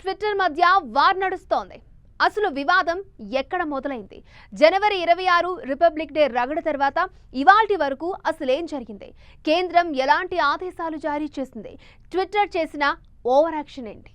Twitter మధ్య war నడుస్తోంది. అసలు వివాదం ఎక్కడ మొదలైంది? జనవరి 26 రిపబ్లిక్ డే రగడ తర్వాత ఇవాల్టి వరకు అసలేం జరిగింది? కేంద్రం ఎలాంటి ఆదేశాలు జారీ చేసింది? ట్విట్టర్ చేసిన ఓవర్ యాక్షన్ ఏంటి?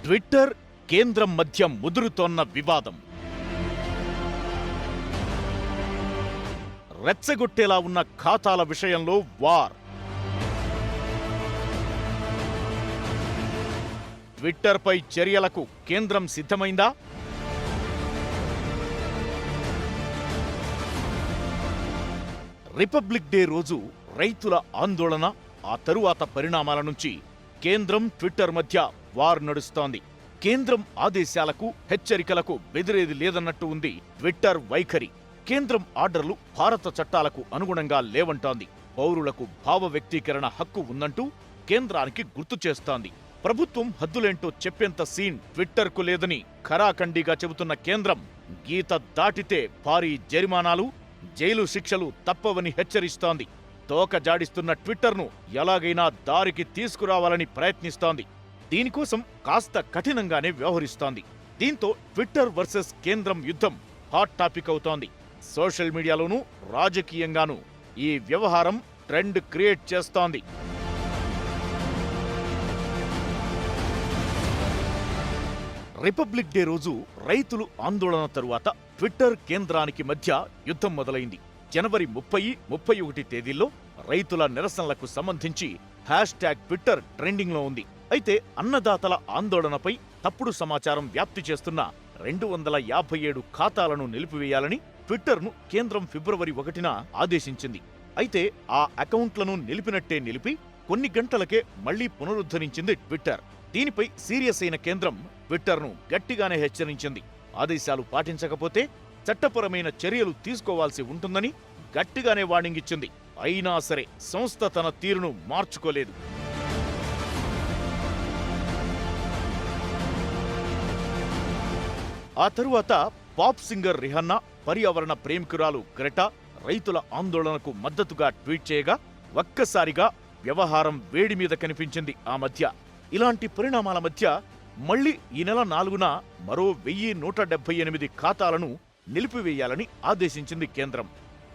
ట్విట్టర్ కేంద్రం మధ్య ముదురుతోన్న వివాదం రెచ్చగొట్టేలా ఉన్న ఖాతాల విషయంలో వార్. ట్విట్టర్పై చర్యలకు కేంద్రం సిద్ధమైందా? రిపబ్లిక్ డే రోజు రైతుల ఆందోళన, ఆ తరువాత పరిణామాల నుంచి కేంద్రం ట్విట్టర్ మధ్య వార్ నడుస్తోంది. కేంద్రం ఆదేశాలకు, హెచ్చరికలకు బెదిరేది లేదన్నట్టు ఉంది ట్విట్టర్ వైఖరి. కేంద్రం ఆర్డర్లు భారత చట్టాలకు అనుగుణంగా లేవంటోంది. పౌరులకు భావ వ్యక్తీకరణ హక్కు ఉందంటూ కేంద్రానికి గుర్తు చేస్తోంది. ప్రభుత్వం హద్దులేంటో చెప్పేంత సీన్ ట్విట్టర్కు లేదని ఖరాఖండిగా చెబుతున్న కేంద్రం గీత దాటితే భారీ జరిమానాలు, జైలు శిక్షలు తప్పవని హెచ్చరిస్తోంది. తోక జాడిస్తున్న ట్విట్టర్ను ఎలాగైనా దారికి తీసుకురావాలని ప్రయత్నిస్తోంది. దీనికోసం కాస్త కఠినంగానే వ్యవహరిస్తోంది. దీంతో ట్విట్టర్ వర్సెస్ కేంద్రం యుద్ధం హాట్ టాపిక్ అవుతోంది. సోషల్ మీడియాలోనూ రాజకీయంగానూ ఈ వ్యవహారం ట్రెండ్ క్రియేట్ చేస్తోంది. రిపబ్లిక్ డే రోజు రైతులు ఆందోళన తరువాత ట్విట్టర్ కేంద్రానికి మధ్య యుద్ధం మొదలైంది. జనవరి 30, 31 తేదీల్లో రైతుల నిరసనలకు సంబంధించి ట్విట్టర్ ట్రెండింగ్లో ఉంది. అయితే అన్నదాతల ఆందోళనపై తప్పుడు సమాచారం వ్యాప్తి చేస్తున్న 257 ఖాతాలను నిలిపివేయాలని ట్విట్టర్ను కేంద్రం ఫిబ్రవరి 1న ఆదేశించింది. అయితే ఆ అకౌంట్లను నిలిపినట్టే నిలిపి కొన్ని గంటలకే మళ్లీ పునరుద్ధరించింది ట్విట్టర్. దీనిపై సీరియస్ అయిన కేంద్రం ట్విట్టర్ను గట్టిగానే హెచ్చరించింది. ఆదేశాలు పాటించకపోతే చట్టపరమైన చర్యలు తీసుకోవాల్సి ఉంటుందని గట్టిగానే వార్నింగ్ ఇచ్చింది. అయినా సరే సంస్థ తన తీరును మార్చుకోలేదు. ఆ తరువాత పాప్ సింగర్ రిహాన్నా, పర్యావరణ ప్రేమికురాలు గ్రెటా రైతుల ఆందోళనకు మద్దతుగా ట్వీట్ చేయగా ఒక్కసారిగా వ్యవహారం వేడి మీద కనిపించింది. ఆ మధ్య ఇలాంటి పరిణామాల మధ్య మళ్లీ ఈ నెల 4న మరో 1178 ఖాతాలను నిలిపివేయాలని ఆదేశించింది కేంద్రం.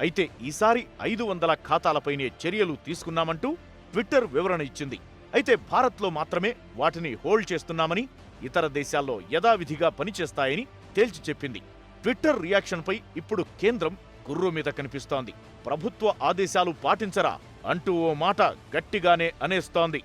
అయితే ఈసారి 500 ఖాతాలపైనే చర్యలు తీసుకున్నామంటూ ట్విట్టర్ వివరణ ఇచ్చింది. అయితే భారత్లో మాత్రమే వాటిని హోల్డ్ చేస్తున్నామని, ఇతర దేశాల్లో యథావిధిగా పనిచేస్తాయని తేల్చి చెప్పింది. ట్విట్టర్ రియాక్షన్పై ఇప్పుడు కేంద్రం గుర్రు మీద కనిపిస్తోంది. ప్రభుత్వ ఆదేశాలు పాటించరా అంటూ ఓ మాట గట్టిగానే అనేస్తోంది.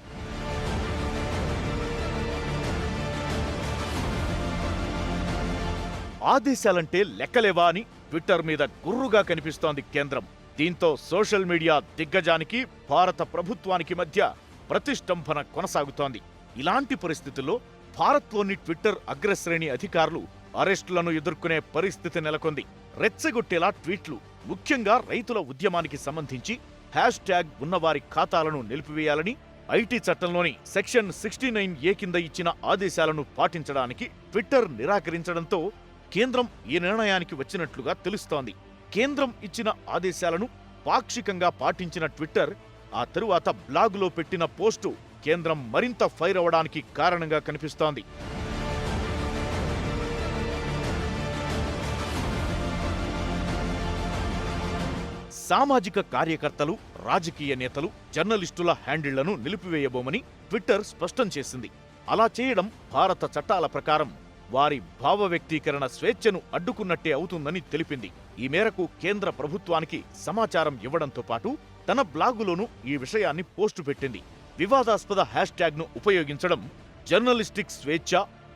ఆదేశాలంటే లెక్కలేవా అని ట్విట్టర్ మీద గుర్రుగా కనిపిస్తోంది కేంద్రం. దీంతో సోషల్ మీడియా దిగ్గజానికి, భారత ప్రభుత్వానికి మధ్య ప్రతిష్టంభన కొనసాగుతోంది. ఇలాంటి పరిస్థితుల్లో భారత్లోని ట్విట్టర్ అగ్రశ్రేణి అధికారులు అరెస్టులను ఎదుర్కొనే పరిస్థితి నెలకొంది. రెచ్చగొట్టేలా ట్వీట్లు, ముఖ్యంగా రైతుల ఉద్యమానికి సంబంధించి ఉన్నవారి ఖాతాలను నిలిపివేయాలని ఐటీ చట్టంలోని సెక్షన్ 69A కింద ఇచ్చిన ఆదేశాలను పాటించడానికి ట్విట్టర్ నిరాకరించడంతో కేంద్రం ఈ నిర్ణయానికి వచ్చినట్లుగా తెలుస్తోంది. కేంద్రం ఇచ్చిన ఆదేశాలను పాక్షికంగా పాటించిన ట్విట్టర్ ఆ తరువాత బ్లాగులో పెట్టిన పోస్టు కేంద్రం మరింత ఫైర్ అవ్వడానికి కారణంగా కనిపిస్తోంది. సామాజిక కార్యకర్తలు, రాజకీయ నేతలు, జర్నలిస్టుల హ్యాండిళ్లను నిలిపివేయబోమని ట్విట్టర్ స్పష్టం చేసింది. అలా చేయడం భారత చట్టాల ప్రకారం వారి భావ వ్యక్తీకరణ స్వేచ్ఛను అడ్డుకున్నట్టే అవుతుందని తెలిపింది. ఈ మేరకు కేంద్ర ప్రభుత్వానికి సమాచారం ఇవ్వడంతో పాటు తన బ్లాగులోనూ ఈ విషయాన్ని పోస్టు పెట్టింది. వివాదాస్పద హ్యాష్ట్యాగ్ను ఉపయోగించడం జర్నలిస్టిక్ స్వేచ్ఛ,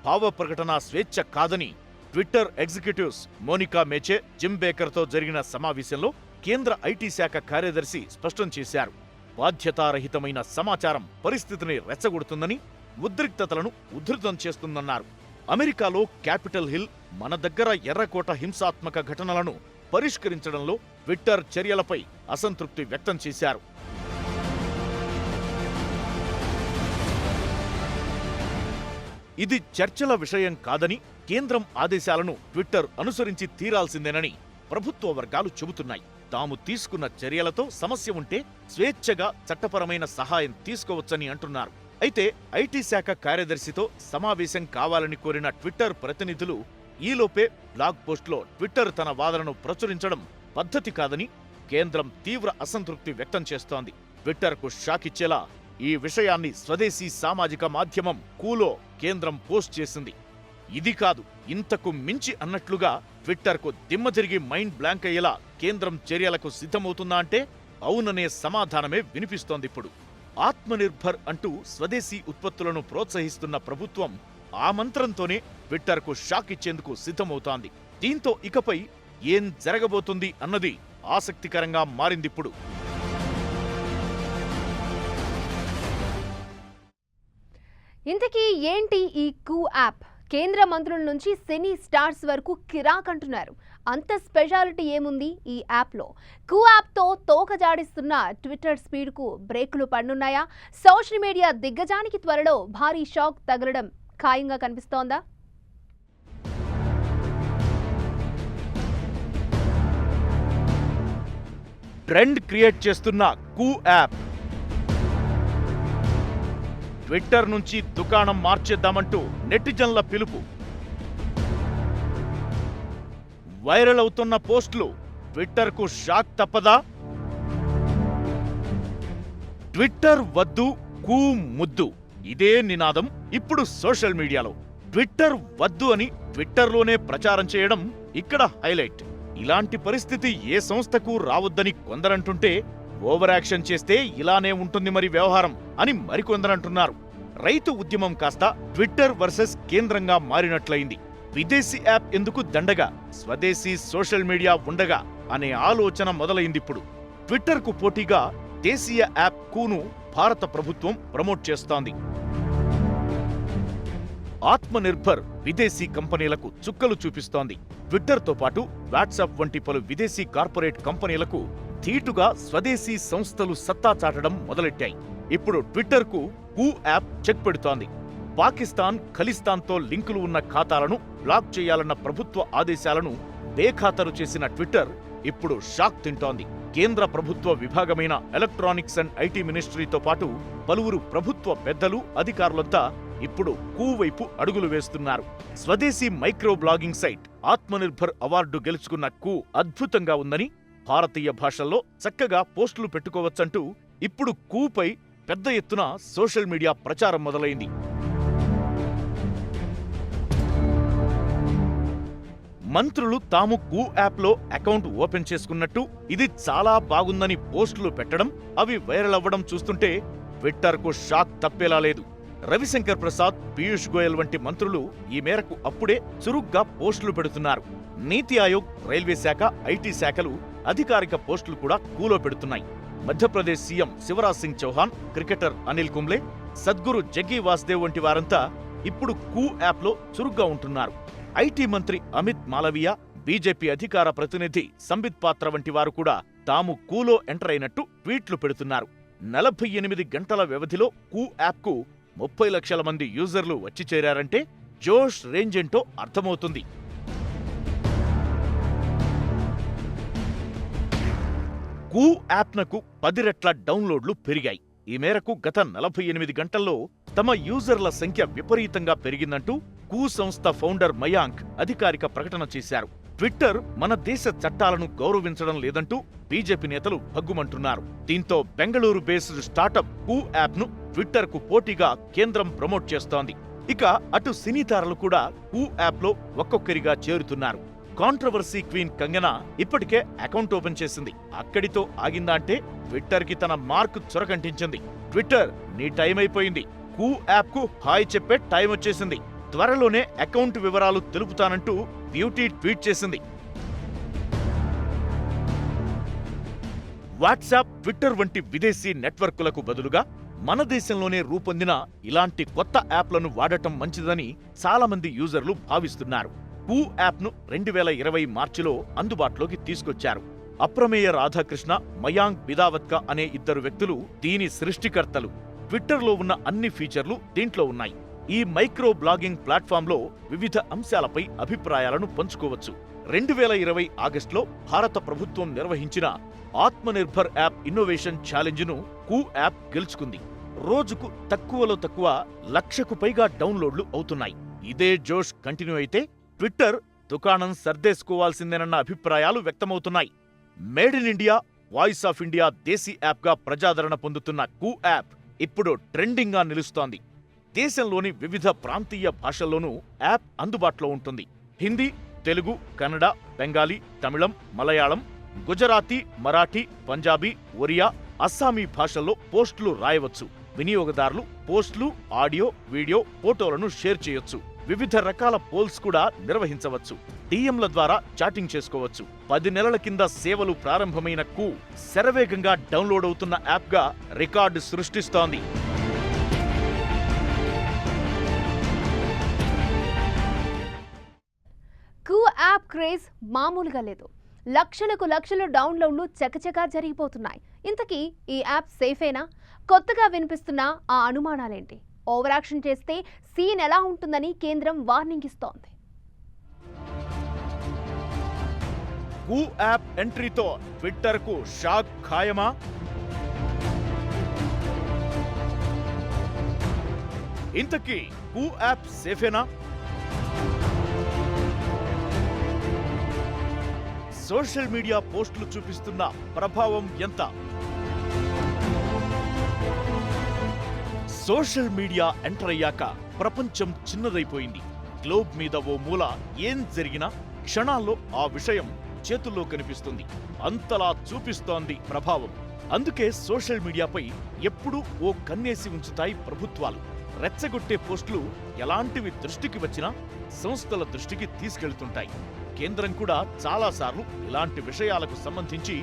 భావ ప్రకటన స్వేచ్ఛ కాదని ట్విట్టర్ ఎగ్జిక్యూటివ్స్ మోనికా మేచే, జిమ్ బేకర్తో జరిగిన సమావేశంలో కేంద్ర ఐటీ శాఖ కార్యదర్శి స్పష్టం చేశారు. బాధ్యతారహితమైన సమాచారం పరిస్థితిని రెచ్చగొడుతుందని, ఉద్రిక్తతలను ఉధృతం చేస్తుందన్నారు. అమెరికాలో క్యాపిటల్ హిల్, మన దగ్గర ఎర్రకోట హింసాత్మక ఘటనలను పరిష్కరించడంలో ట్విట్టర్ చర్యలపై అసంతృప్తి వ్యక్తం చేశారు. ఇది చర్చల విషయం కాదని, కేంద్రం ఆదేశాలను ట్విట్టర్ అనుసరించి తీరాల్సిందేనని ప్రభుత్వ వర్గాలు చెబుతున్నాయి. తాము తీసుకున్న చర్యలతో సమస్య ఉంటే స్వేచ్ఛగా చట్టపరమైన సహాయం తీసుకోవచ్చని అంటున్నారు. అయితే ఐటీ శాఖ కార్యదర్శితో సమావేశం కావాలని కోరిన ట్విట్టర్ ప్రతినిధులు ఈలోపే బ్లాగ్ పోస్టులో ట్విట్టర్ తన వాదనను ప్రచురించడం పద్ధతి కాదని కేంద్రం తీవ్ర అసంతృప్తి వ్యక్తం చేస్తోంది. ట్విట్టర్కు షాక్ ఇచ్చేలా ఈ విషయాన్ని స్వదేశీ సామాజిక మాధ్యమం కూలో కేంద్రం పోస్ట్ చేసింది. ఇది కాదు, ఇంతకు మించి అన్నట్లుగా ట్విట్టర్కు దిమ్మ తిరిగి మైండ్ బ్లాంక్ అయ్యేలా కేంద్రం చర్యలకు సిద్ధమవుతుందా అంటే అవుననే సమాధానమే వినిపిస్తోందిప్పుడు. ఆత్మనిర్భర్ అంటూ స్వదేశీ ఉత్పత్తులను ప్రోత్సహిస్తున్న ప్రభుత్వం ఆ మంత్రంతోనే ట్విట్టర్కు షాక్ ఇచ్చేందుకు సిద్ధమవుతోంది. దీంతో ఇకపై ఏం జరగబోతుంది అన్నది ఆసక్తికరంగా మారిందిప్పుడు. ఇంతకీ ఏంటి ఈ కూ యాప్? కేంద్ర మంత్రుల నుంచి సినీ స్టార్స్ వరకు కిరాక్ అంటున్నారు. అంత స్పెషాలిటీ ఏముంది ఈ యాప్లో? కూ యాప్తో తోక జాడిస్తున్న ట్విట్టర్ స్పీడ్కు బ్రేకులు పడనున్నాయా? సోషల్ మీడియా దిగ్గజానికి త్వరలో భారీ షాక్ తగలడం ఖాయంగా కనిపిస్తోందా? ట్రెండ్ క్రియేట్ చేస్తున్న కూ యాప్. ట్విట్టర్ నుంచి దుకాణం మార్చేద్దామంటూ నెటిజన్ల పిలుపు. వైరల్ అవుతున్న పోస్టులు ట్విట్టర్కు షాక్ తప్పదా? ట్విట్టర్ వద్దు, కూ ముద్దు, ఇదే నినాదం ఇప్పుడు సోషల్ మీడియాలో. ట్విట్టర్ వద్దు అని ట్విట్టర్లోనే ప్రచారం చేయడం ఇక్కడ హైలైట్. ఇలాంటి పరిస్థితి ఏ సంస్థకు రావద్దని కొందరంటుంటే ఓవర్ యాక్షన్ చేస్తే ఇలానే ఉంటుంది మరి వ్యవహారం అని మరికొందరంటున్నారు. రైతు ఉద్యమం కాస్త ట్విట్టర్ వర్సెస్ కేంద్రంగా మారినట్లయింది. విదేశీ యాప్ ఎందుకు దండగా, స్వదేశీ సోషల్ మీడియా ఉండగా అనే ఆలోచన మొదలైందిప్పుడు. ట్విట్టర్కు పోటీగా దేశీయ యాప్ కూను భారత ప్రభుత్వం ప్రమోట్ చేస్తోంది. ఆత్మనిర్భర్ విదేశీ కంపెనీలకు చుక్కలు చూపిస్తోంది. ట్విట్టర్తో పాటు వాట్సాప్ వంటి పలు విదేశీ కార్పొరేట్ కంపెనీలకు ధీటుగా స్వదేశీ సంస్థలు సత్తా చాటడం మొదలెట్టాయి. ఇప్పుడు ట్విట్టర్కు కూ యాప్ చెక్ పెడుతోంది. పాకిస్తాన్, ఖలిస్తాన్తో లింకులు ఉన్న ఖాతాలను బ్లాక్ చేయాలన్న ప్రభుత్వ ఆదేశాలను బేఖాతరు చేసిన ట్విట్టర్ ఇప్పుడు షాక్ తింటోంది. కేంద్ర ప్రభుత్వ విభాగమైన ఎలక్ట్రానిక్స్ అండ్ ఐటీ మినిస్ట్రీతో పాటు పలువురు ప్రభుత్వ పెద్దలు, అధికారులంతా ఇప్పుడు కూ వైపు అడుగులు వేస్తున్నారు. స్వదేశీ microblogging site Atmanirbhar award గెలుచుకున్న కూ అద్భుతంగా ఉందని, భారతీయ భాషల్లో చక్కగా పోస్టులు పెట్టుకోవచ్చంటూ ఇప్పుడు కూపై పెద్ద ఎత్తున సోషల్ మీడియా ప్రచారం మొదలైంది. మంత్రులు తాము కూ యాప్లో అకౌంట్ ఓపెన్ చేసుకున్నట్టు, ఇది చాలా బాగుందని పోస్టులు పెట్టడం, అవి వైరల్ అవ్వడం చూస్తుంటే ట్విట్టర్కు షాక్ తప్పేలా లేదు. రవిశంకర్ ప్రసాద్, పీయూష్ గోయల్ వంటి మంత్రులు ఈ మేరకు అప్పుడే చురుగ్గా పోస్టులు పెడుతున్నారు. నీతి ఆయోగ్, రైల్వే శాఖ, ఐటీ శాఖలు అధికారిక పోస్టులు కూడా కూలో పెడుతున్నాయి. మధ్యప్రదేశ్ సీఎం శివరాజ్ సింగ్ చౌహాన్, క్రికెటర్ అనిల్ కుంబ్లే, సద్గురు జగ్గి వాసుదేవ్ వంటి వారంతా ఇప్పుడు కూ యాప్లో చురుగ్గా ఉంటున్నారు. ఐటీ మంత్రి అమిత్ మాలవీయ, బీజేపీ అధికార ప్రతినిధి సంబిత్ పాత్ర వంటి వారు కూడా తాము కూలో ఎంటర్ అయినట్టు ట్వీట్లు పెడుతున్నారు. 48 గంటల వ్యవధిలో కూ యాప్కు 30 లక్షల మంది యూజర్లు వచ్చి చేరారంటే జోష్ రేంజ్ ఏంటో అర్థమవుతుంది. కూ యాప్నకు 10 రెట్ల డౌన్లోడ్లు పెరిగాయి. ఈ మేరకు గత 48 గంటల్లో తమ యూజర్ల సంఖ్య విపరీతంగా పెరిగిందంటూ కూ సంస్థ ఫౌండర్ మయాంక్ అధికారిక ప్రకటన చేశారు. ట్విట్టర్ మన దేశ చట్టాలను గౌరవించడం లేదంటూ బీజేపీ నేతలు భగ్గుమంటున్నారు. దీంతో బెంగళూరు బేస్డ్ స్టార్టప్ కూ యాప్ను ట్విట్టర్కు పోటీగా కేంద్రం ప్రమోట్ చేస్తోంది. ఇక అటు సినీ తారలు కూడా కూ యాప్లో ఒక్కొక్కరిగా చేరుతున్నారు. కాంట్రవర్సీ క్వీన్ కంగనా ఇప్పటికే అకౌంట్ ఓపెన్ చేసింది. అక్కడితో ఆగిందా అంటే ట్విట్టర్కి తన మార్క్ చొరకంటించింది. ట్విట్టర్, నీ టైం అయిపోయింది, కూ యాప్కు హాయ్ చెప్పే టైం వచ్చేసింది, త్వరలోనే అకౌంట్ వివరాలు తెలుపుతానంటూ బ్యూటీ ట్వీట్ చేసింది. వాట్సాప్, ట్విట్టర్ వంటి విదేశీ నెట్వర్కులకు బదులుగా మన దేశంలోనే రూపొందిన ఇలాంటి కొత్త యాప్లను వాడటం మంచిదని చాలా మంది యూజర్లు భావిస్తున్నారు. కూ యాప్ను 2020 మార్చిలో అందుబాటులోకి తీసుకొచ్చారు. అప్రమేయ రాధాకృష్ణ, మయాంక్ బిదావత్కా అనే ఇద్దరు వ్యక్తులు దీని సృష్టికర్తలు. ట్విట్టర్లో ఉన్న అన్ని ఫీచర్లు దీంట్లో ఉన్నాయి. ఈ మైక్రో బ్లాగింగ్ ప్లాట్ఫామ్లో వివిధ అంశాలపై అభిప్రాయాలను పంచుకోవచ్చు. 2020 ఆగస్టులో భారత ప్రభుత్వం నిర్వహించిన ఆత్మనిర్భర్ యాప్ ఇన్నోవేషన్ ఛాలెంజ్ను కూ యాప్ గెలుచుకుంది. రోజుకు తక్కువలో తక్కువ 1,00,000కు పైగా డౌన్లోడ్లు అవుతున్నాయి. ఇదే జోష్ కంటిన్యూ అయితే ట్విట్టర్ దుకాణం సర్దేసుకోవాల్సిందేనన్న అభిప్రాయాలు వ్యక్తమవుతున్నాయి. Made in India, voice of India దేశీ యాప్గా ప్రజాదరణ పొందుతున్న కూ యాప్ ఇప్పుడు ట్రెండింగ్గా నిలుస్తోంది. దేశంలోని వివిధ ప్రాంతీయ భాషల్లోనూ యాప్ అందుబాటులో ఉంటుంది. హిందీ, తెలుగు, కన్నడ, బెంగాలీ, తమిళం, మలయాళం, గుజరాతీ, మరాఠీ, పంజాబీ, ఒరియా, అస్సామీ భాషల్లో పోస్టులు రాయవచ్చు. వినియోగదారులు పోస్టులు, ఆడియో, వీడియో, ఫోటోలను షేర్ చేయొచ్చు. వివిధ రకాల పోల్స్ కూడా నిర్వహించవచ్చు. డిఎంల ద్వారా చాటింగ్ చేసుకోవచ్చు. 10 నెలల కింద సేవలు ప్రారంభమైన కూ శరవేగంగా డౌన్లోడ్ అవుతున్న యాప్గా రికార్డు సృష్టిస్తోంది. కూ యాప్ క్రేజ్ మామూలుగా లేదు. లక్షలు డౌన్లోడ్లు చకచకా జరిగిపోతున్నాయి. ఇంతకీ ఈ యాప్ సేఫేనా? కొత్తగా వినిపిస్తున్న ఆ అనుమానాలేంటి? ఓవర్ యాక్షన్ చేస్తే సీన్ ఎలా ఉంటుందని కేంద్రం వార్నింగ్ ఇస్తోంది. కూ యాప్ ఎంట్రీతో ట్విట్టర్కు షాక్ ఖాయమా? ఇంతకీ కూ యాప్ సేఫేనా? సోషల్ మీడియా పోస్టులు చూపిస్తున్న ప్రభావం ఎంత? సోషల్ మీడియా ఎంటర్ అయ్యాక ప్రపంచం చిన్నదైపోయింది. గ్లోబ్ మీద ఓ మూల ఏం జరిగినా క్షణాల్లో ఆ విషయం చేతుల్లో కనిపిస్తుంది. అంతలా చూపిస్తోంది ప్రభావం. అందుకే సోషల్ మీడియాపై ఎప్పుడూ ఓ కన్నేసి ఉంచుతాయి ప్రభుత్వాలు. రెచ్చగొట్టే పోస్టులు ఎలాంటివి దృష్టికి వచ్చినా సంస్థల దృష్టికి తీసుకెళ్తుంటాయి. కేంద్రం కూడా చాలాసార్లు ఇలాంటి విషయాలకు సంబంధించి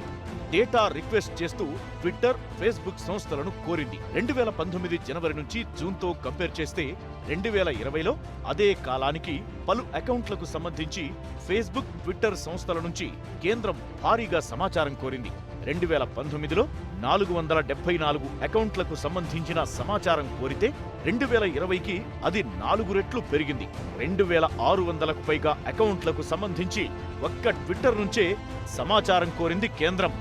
డేటా రిక్వెస్ట్ చేస్తూ ట్విట్టర్, ఫేస్బుక్ సంస్థలను కోరింది. 2019 జనవరి నుంచి జూన్తో కంపేర్ చేస్తే 2020లో అదే కాలానికి పలు అకౌంట్లకు సంబంధించి ఫేస్బుక్, ట్విట్టర్ సంస్థల నుంచి కేంద్రం భారీగా సమాచారం కోరింది. 2019లో 474 అకౌంట్లకు సంబంధించిన సమాచారం కోరితే 2020కి అది 4 రెట్లు పెరిగింది. 2600కు పైగా అకౌంట్లకు సంబంధించి ఒక్క ట్విట్టర్ నుంచే సమాచారం కోరింది కేంద్రం.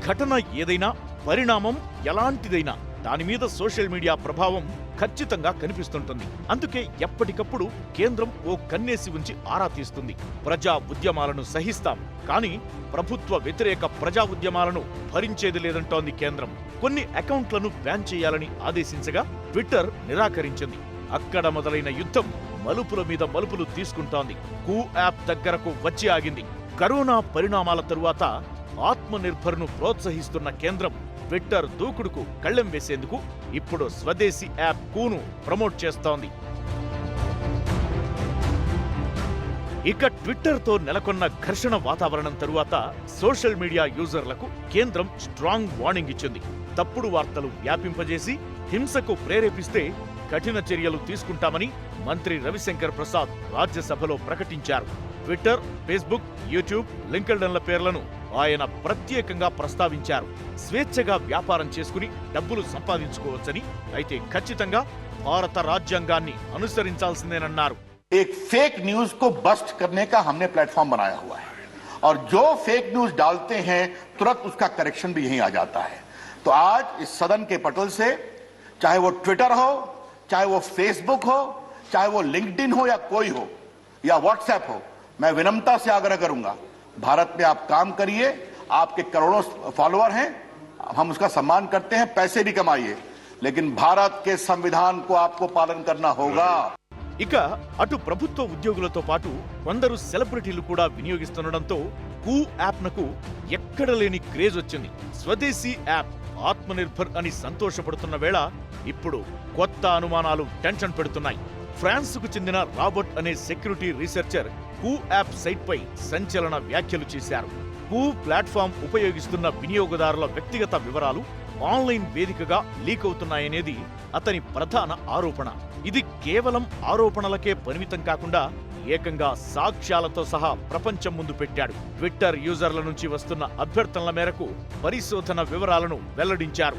ఘటన ఏదైనా, పరిణామం ఎలాంటిదైనా దాని మీద సోషల్ మీడియా ప్రభావం ఖచ్చితంగా కనిపిస్తుంటుంది. అందుకే ఎప్పటికప్పుడు కేంద్రం ఓ కన్నేసి ఉంచి ఆరా తీస్తుంది. ప్రజా ఉద్యమాలను సహిస్తాం, కానీ ప్రభుత్వ వ్యతిరేక ప్రజా ఉద్యమాలను భరించేది లేదంటోంది కేంద్రం. కొన్ని అకౌంట్లను బ్యాన్ చేయాలని ఆదేశించగా ట్విట్టర్ నిరాకరించింది. అక్కడ మొదలైన యుద్ధం మలుపుల మీద మలుపులు తీసుకుంటోంది. కూ యాప్ దగ్గరకు వచ్చి ఆగింది. కరోనా పరిణామాల తరువాత ఆత్మనిర్భర్ను ప్రోత్సహిస్తున్న కేంద్రం ట్విట్టర్ దూకుడుకు కళ్ళెం వేసేందుకు ఇప్పుడు స్వదేశీ యాప్ కూను ప్రమోట్ చేస్తోంది. ఇక ట్విట్టర్తో నెలకొన్న ఘర్షణ వాతావరణం తరువాత సోషల్ మీడియా యూజర్లకు కేంద్రం స్ట్రాంగ్ వార్నింగ్ ఇచ్చింది. తప్పుడు వార్తలు వ్యాపింపజేసి హింసకు ప్రేరేపిస్తే కఠిన చర్యలు తీసుకుంటామని మంత్రి రవిశంకర్ ప్రసాద్ రాజ్యసభలో ప్రకటించారు. ట్విట్టర్, ఫేస్బుక్, యూట్యూబ్, లింక్డ్ఇన్ల పేర్లను ఆయన ప్రత్యేకంగా ప్రస్తావించారు. స్వేచ్ఛగా వ్యాపారం చేసుకుని డబ్బులు సంపాదించుకోవచ్చని, అయితే ఖచ్చితంగా భారత రాజ్యాంగాన్ని అనుసరించాల్సిందేనన్నారు. एक फेक न्यूज को बस्ट करने का हमने प्लेटफॉर्म बनाया हुआ है और जो फेक न्यूज डालते हैं तुरंत उसका करेक्शन भी यहीं आ जाता है। तो आज इस सदन के पटल से चाहे वो ट्विटर हो, चाहे वो फेसबुक हो, चाहे वो लिंक्डइन हो या कोई हो या व्हाट्सएप हो, मैं विनम्रता से आग्रह करूंगा, भारत में आप काम करिए। आपके करोड़ों फॉलोअर हैं, हम उसका सम्मान करते हैं, पैसे भी कमाइए, लेकिन भारत के संविधान को आपको पालन करना होगा। ఇక అటు ప్రభుత్వ ఉద్యోగులతో పాటు కొందరు సెలబ్రిటీలు కూడా వినియోగిస్తుండటంతో కూ యాప్నకు ఎక్కడ లేని క్రేజ్ వచ్చింది. స్వదేశీ యాప్ ఆత్మనిర్భర్ అని సంతోషపడుతున్న వేళ ఇప్పుడు కొత్త అనుమానాలు టెన్షన్ పెడుతున్నాయి. ఫ్రాన్స్కు చెందిన రాబర్ట్ అనే సెక్యూరిటీ రీసెర్చర్ కూ యాప్ సైట్పై సంచలన వ్యాఖ్యలు చేశారు. కూ ప్లాట్ఫామ్ ఉపయోగిస్తున్న వినియోగదారుల వ్యక్తిగత వివరాలు ఆన్లైన్ వేదికగా లీక్ అవుతున్నాయనేది అతని ప్రధాన ఆరోపణ. ఇది కేవలం ఆరోపణలకే పరిమితం కాకుండా ఏకంగా సాక్ష్యాలతో సహా ప్రపంచం ముందు పెట్టాడు. ట్విట్టర్ యూజర్ల నుంచి వస్తున్న అభ్యర్థనల మేరకు పరిశోధన వివరాలను వెల్లడించారు.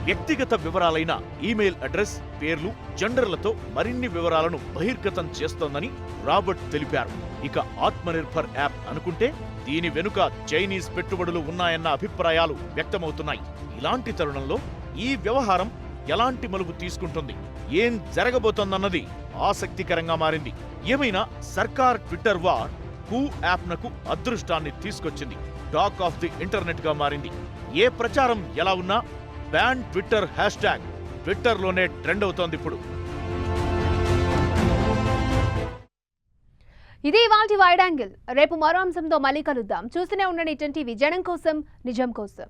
వ్యక్తిగత వివరాలైన ఈమెయిల్ అడ్రస్, పేర్లు, జెండర్లతో మరిన్ని వివరాలను బహిర్గతం చేస్తోందని రాబర్ట్ తెలిపారు. ఇక ఆత్మనిర్భర్ యాప్ అనుకుంటే దీని వెనుక చైనీస్ పెట్టుబడులు ఉన్నాయన్న అభిప్రాయాలు వ్యక్తమవుతున్నాయి. ఇలాంటి తరుణంలో ఈ వ్యవహారం ఎలాంటి మలుపు తీసుకుంటుంది, ఏం జరగబోతోందన్నది ఆసక్తికరంగా మారింది. ఏమైనా సర్కార్ ట్విట్టర్ వార్ కూ యాప్నకు అదృష్టాన్ని తీసుకొచ్చింది. టాక్ ఆఫ్ ది ఇంటర్నెట్ గా మారింది. ఏ ప్రచారం ఎలా ఉన్నా బ్యాన్ ట్విట్టర్ హ్యాష్ ట్యాగ్ ట్విట్టర్లోనే ట్రెండ్ అవుతోంది ఇప్పుడు. ఇది ఇవాల్టి వైడ్ యాంగిల్. రేపు మరో అంశంతో మళ్ళీ కలుద్దాం. చూస్తూనే ఉండండి 10 టీవీ. జనం కోసం, నిజం కోసం.